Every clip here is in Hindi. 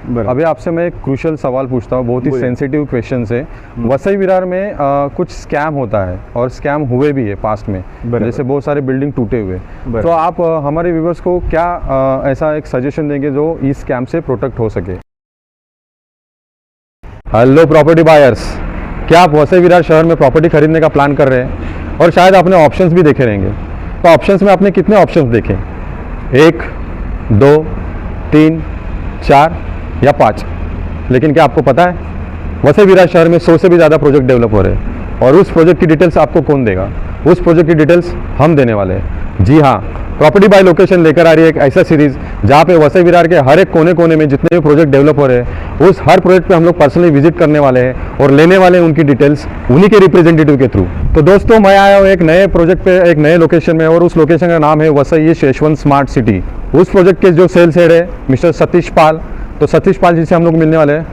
अभी आपसे मैं एक क्रूशल सवाल पूछता हूँ, बहुत ही सेंसिटिव क्वेश्चन है। वसई विरार में कुछ स्कैम होता है और स्कैम हुए भी है पास्ट में, जैसे बहुत सारे बिल्डिंग टूटे हुए। तो आप हमारे व्यूवर्स को क्या ऐसा एक सजेशन देंगे जो इस स्कैम से प्रोटेक्ट हो सके? हेलो प्रॉपर्टी बायर्स, क्या आप वसई विरार शहर में प्रॉपर्टी खरीदने का प्लान कर रहे हैं और शायद आपने ऑप्शंस भी देखे रहेंगे। तो ऑप्शंस में आपने कितने ऑप्शंस देखे? 1, 2, 3, 4 या 5। लेकिन क्या आपको पता है वसई विरार शहर में 100 से भी ज़्यादा प्रोजेक्ट डेवलप हो रहे हैं और उस प्रोजेक्ट की डिटेल्स आपको कौन देगा? उस प्रोजेक्ट की डिटेल्स हम देने वाले हैं। जी हाँ, प्रॉपर्टी बाय लोकेशन लेकर आ रही है एक ऐसा सीरीज़ जहाँ पे वसई विरार के हर एक कोने कोने में जितने भी प्रोजेक्ट डेवलप हो रहे हैं उस हर प्रोजेक्ट पे हम लोग पर्सनली विजिट करने वाले हैं और लेने वाले हैं उनकी डिटेल्स उन्हीं के रिप्रेजेंटेटिव के थ्रू। तो दोस्तों, मैं आया हूँ एक नए प्रोजेक्ट पे, एक नए लोकेशन में, और उस लोकेशन का नाम है वसई यशवंत स्मार्ट सिटी। उस प्रोजेक्ट के जो सेल्स हेड है मिस्टर सतीश पाल। तो सतीश पाल जी से हम लोग मिलने वाले हैं।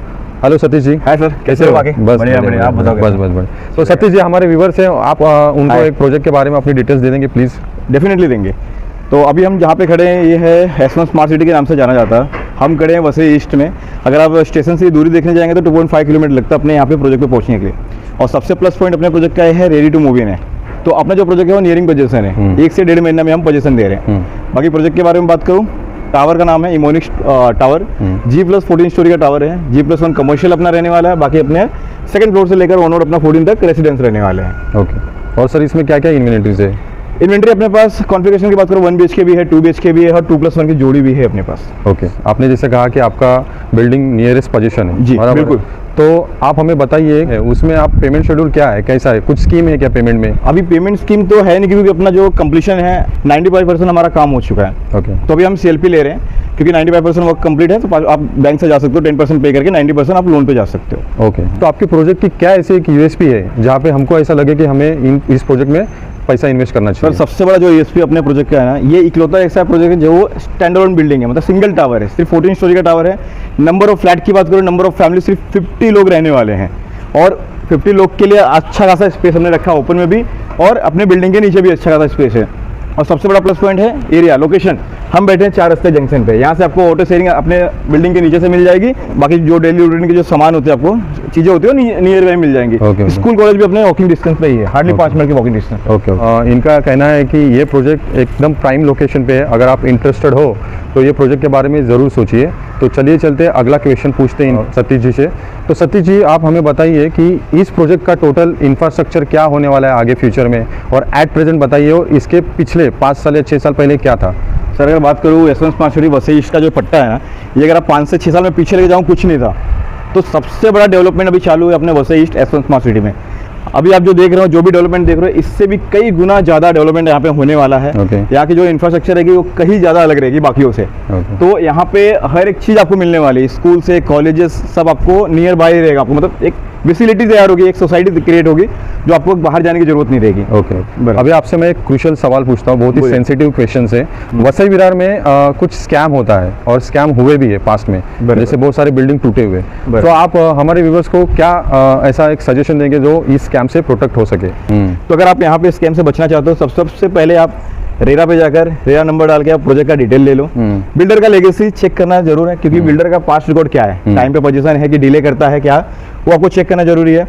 Hello Satish ji. Hi sir, कैसे हो? बस बढ़िया, आप बताओ। बस। तो सतीश जी, हमारे व्यूवर्स हैं, आप उनको एक प्रोजेक्ट के बारे में अपनी डिटेल्स दे देंगे प्लीज़? डेफिनेटली देंगे। तो अभी हम जहाँ पे खड़े हैं ये है यशवंत स्मार्ट सिटी के नाम से जाना जाता है। हम खड़े हैं वसई ईस्ट में। अगर आप स्टेशन से दूरी देखने जाएंगे तो 2.5 किलोमीटर लगता है अपने यहाँ पे प्रोजेक्ट पे पहुँचने के लिए। और सबसे प्लस पॉइंट अपने प्रोजेक्ट का है रेडी टू मूव इन है। तो अपना जो प्रोजेक्ट है वो नियरिंग पोजीशन है, 1 से 1.5 महीना में हम पोजीशन दे रहे हैं। बाकी प्रोजेक्ट के बारे में बात करूँ, टावर का नाम है इमोनिक्स टावर। G+14 स्टोरी का टावर है। G+1 कमर्शियल अपना रहने वाला है। बाकी अपने सेकंड फ्लोर से लेकर ऑन रोड अपना 14 तक रेसिडेंस रहने वाले हैं। ओके। और सर इसमें क्या क्या इन्वेंटरीज है? इन्वेंटरी अपने पास कॉन्फ़िगरेशन की बात करो 1 BHK भी है, 2 BHK भी है और 2+1 की जोड़ी भी है अपने पास। ओके। आपने जैसे कहा कि आपका बिल्डिंग नियरेस्ट पोजीशन है। जी बिल्कुल। तो आप हमें बताइए उसमें आप पेमेंट शेड्यूल क्या है, कैसा है? कुछ स्कीम है क्या पेमेंट में? अभी पेमेंट स्कीम तो है नहीं, क्योंकि अपना जो कंप्लीशन है 95% हमारा काम हो चुका है। ओके। तो अभी हम CLP ले रहे हैं क्योंकि 95% वर्क कंप्लीट है। तो आप बैंक से जा सकते हो, 10% पे करके 90% आप लोन पे जा सकते हो। ओके। तो आपके प्रोजेक्ट की क्या ऐसी एक USP है जहाँ पे हमको ऐसा लगे कि हमें इस प्रोजेक्ट में पैसा इन्वेस्ट करना चाहिए? सर सबसे बड़ा जो USP अपने प्रोजेक्ट का है ना, ये इकलौता ऐसा प्रोजेक्ट है जो स्टैंड अलोन बिल्डिंग है, मतलब सिंगल टावर है, सिर्फ 14 स्टोरी का टावर है। नंबर ऑफ फ्लैट की बात करो, नंबर ऑफ फैमिली सिर्फ 50 लोग रहने वाले हैं और 50 लोग के लिए अच्छा खासा स्पेस हमने रखा ओपन में भी, और अपने बिल्डिंग के नीचे भी अच्छा खासा स्पेस है। और सबसे बड़ा प्लस पॉइंट है एरिया, लोकेशन। हम बैठे हैं 4 रस्ते जंक्शन पे। यहाँ से आपको ऑटो शेयरिंग अपने बिल्डिंग के नीचे से मिल जाएगी। बाकी जो डेली रूटीन के जो सामान होते हैं, आपको चीज़ें होती है नियर बाई मिल जाएंगी। स्कूल कॉलेज भी अपने वॉकिंग डिस्टेंस पे ही है, हार्डली 5 मिनट की वॉकिंग डिस्टेंस। ओके। इनका कहना है कि ये प्रोजेक्ट एकदम प्राइम लोकेशन पे है। अगर आप इंटरेस्टेड हो तो ये प्रोजेक्ट के बारे में ज़रूर सोचिए। तो चलिए चलते अगला क्वेश्चन पूछते हैं सतीश जी से। तो सतीश जी, आप हमें बताइए कि इस प्रोजेक्ट का टोटल इंफ्रास्ट्रक्चर क्या होने वाला है आगे फ्यूचर में, और एट प्रेजेंट बताइए और इसके पिछले 5 साल या 6 साल पहले क्या था? सर अगर बात करूँ Yashwant smart city Vasai east का जो पट्टा है ना, ये अगर आप 5 से 6 साल में पीछे लेके जाऊँ कुछ नहीं था। तो सबसे बड़ा डेवलपमेंट अभी चालू है अपने Vasai east Yashwant smart city में। अभी आप जो देख रहे हो, जो भी डेवलपमेंट देख रहे हो, इससे भी कई गुना ज़्यादा डेवलपमेंट यहाँ पे होने वाला है। यहाँ की जो इंफ्रास्ट्रक्चर रहेगी वो कहीं ज़्यादा अलग रहेगी बाकियों से। तो यहाँ पे हर एक चीज़ आपको मिलने वाली है, स्कूल से कॉलेजेस सब आपको नियर बाय रहेगा। आपको मतलब एक फैसिलिटी तैयार होगी, एक सोसाइटी क्रिएट होगी जो आपको बाहर जाने की जरूरत नहीं रहेगी। ओके। अभी आपसे मैं एक क्रूशल सवाल पूछता हूँ, बहुत ही सेंसिटिव क्वेश्चन है। वसई विरार में कुछ स्कैम होता है और स्कैम हुए भी है पास्ट में, जैसे बहुत सारे बिल्डिंग टूटे हुए। तो आप हमारे व्यूवर्स को क्या ऐसा एक सजेशन देंगे जो इस स्कैम से प्रोटेक्ट हो सके? तो अगर आप यहाँ पे स्कैम से बचना चाहते हो, सबसे पहले आप रेरा पे जाकर रेरा नंबर डाल के आप प्रोजेक्ट का डिटेल ले लो। बिल्डर का लेगेसी चेक करना जरूर है, क्योंकि बिल्डर का पास्ट रिकॉर्ड क्या है, टाइम पे पोजीशन है कि डिले करता है क्या, वो आपको चेक करना जरूरी है।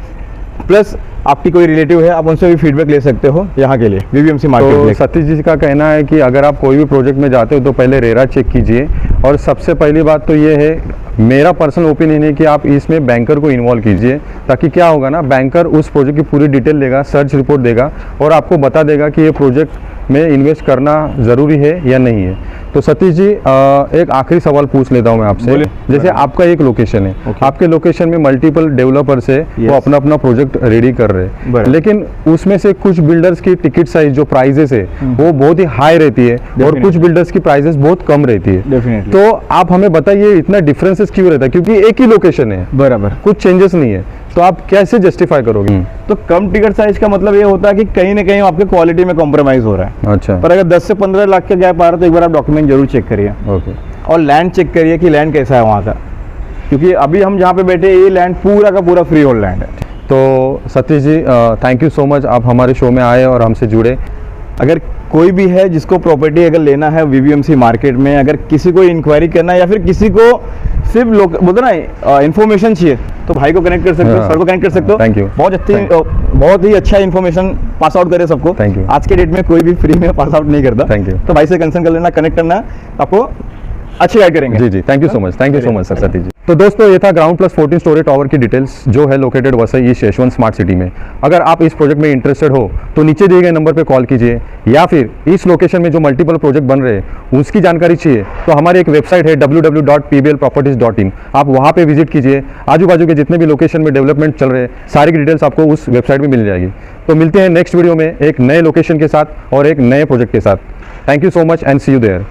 प्लस आपकी कोई रिलेटिव है, आप उनसे भी फीडबैक ले सकते हो यहाँ के लिए VVMC मार्केट। तो सतीश जी का कहना है कि अगर आप कोई भी प्रोजेक्ट में जाते हो तो पहले रेरा चेक कीजिए। और सबसे पहली बात तो ये है, मेरा पर्सनल ओपिनियन है कि आप इसमें बैंकर को इन्वॉल्व कीजिए, ताकि क्या होगा ना, बैंकर उस प्रोजेक्ट की पूरी डिटेल लेगा, सर्च रिपोर्ट देगा और आपको बता देगा कि ये प्रोजेक्ट में इन्वेस्ट करना ज़रूरी है या नहीं है। तो सतीश जी, एक आखिरी सवाल पूछ लेता हूँ मैं आपसे। जैसे आपका एक लोकेशन है, आपके लोकेशन में मल्टीपल डेवलपर्स है, वो अपना अपना प्रोजेक्ट रेडी कर रहे हैं, लेकिन उसमें से कुछ बिल्डर्स की टिकट साइज जो प्राइजेस है वो बहुत ही हाई रहती है और कुछ बिल्डर्स की प्राइजेस बहुत कम रहती है। तो आप हमें बताइए इतना डिफरेंसेस क्यों रहता है? क्योंकि एक ही लोकेशन है, बराबर, कुछ चेंजेस नहीं है, तो आप कैसे जस्टिफाई करोगे? तो कम टिकट साइज का मतलब ये होता है कि कहीं ना कहीं आपके क्वालिटी में कॉम्प्रोमाइज हो रहा है। अच्छा। पर अगर 10 से 15 लाख का गैप आ रहा है तो एक बार आप डॉक्यूमेंट जरूर चेक करिए। ओके। और लैंड चेक करिए कि लैंड कैसा है वहाँ का, क्योंकि अभी हम जहाँ पे बैठे ये लैंड पूरा का पूरा फ्री होल्ड लैंड है। तो Satish ji, thank you so much, आप हमारे शो में आए और हमसे जुड़े। अगर कोई भी है जिसको प्रॉपर्टी अगर लेना है वीवीएमसी मार्केट में, अगर किसी को इंक्वायरी करना है या फिर किसी को सिर्फ लोग बोलते ना इन्फॉर्मेशन चाहिए, तो भाई को कनेक्ट कर सकते हो, हाँ। सर को कनेक्ट कर सकते हो। Thank you. बहुत ही अच्छा इन्फॉर्मेशन पास आउट करे सबको। Thank you. आज के डेट में कोई भी फ्री में पास आउट नहीं करता। Thank you. तो भाई से कंसर्न कर लेना, कनेक्ट करना, आपको अच्छी गाइड करेंगे। जी जी, thank you so much, thank you so much sir Satish ji. तो दोस्तों ये था ग्राउंड प्लस 14 स्टोरी टावर की डिटेल्स, जो है located Vasai east Yashwant smart city में। अगर आप इस प्रोजेक्ट में इंटरेस्टेड हो तो नीचे दिए गए नंबर पे कॉल कीजिए, या फिर इस लोकेशन में जो मल्टीपल प्रोजेक्ट बन रहे हैं उसकी जानकारी चाहिए तो हमारी एक वेबसाइट है www.pblproperties.in, आप वहाँ पे विजिट कीजिए। आजू बाजू के जितने भी लोकेशन में डेवलपमेंट चल रहे हैं सारी की डिटेल्स आपको उस वेबसाइट में मिल जाएगी। तो मिलते हैं नेक्स्ट वीडियो में एक नए लोकेशन के साथ और एक नए प्रोजेक्ट के साथ। Thank you so much and see you there.